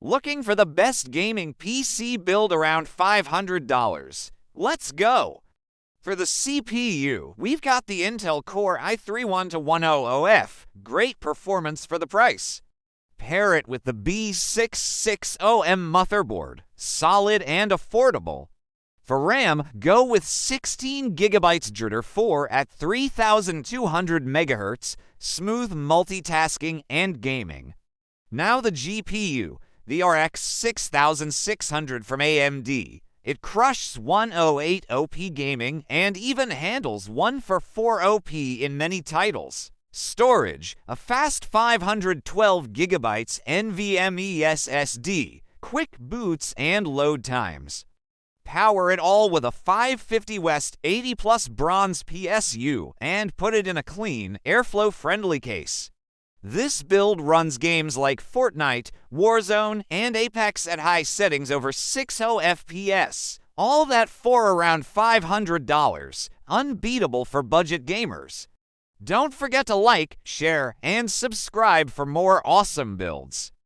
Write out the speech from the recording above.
Looking for the best gaming PC build around $500? Let's go! For the CPU, we've got the Intel Core i3-1210F. Great performance for the price. Pair it with the B660M motherboard. Solid and affordable. For RAM, go with 16GB DDR 4 at 3200 MHz, smooth multitasking and gaming. Now the GPU, the RX 6600 from AMD. It crushes 108 OP gaming and even handles 144 OP in many titles. Storage, a fast 512GB NVMe SSD, quick boots and load times. Power it all with a 550 West 80 Plus bronze PSU and put it in a clean, airflow-friendly case. This build runs games like Fortnite, Warzone, and Apex at high settings over 60 FPS. All that for around $500. Unbeatable for budget gamers. Don't forget to like, share, and subscribe for more awesome builds.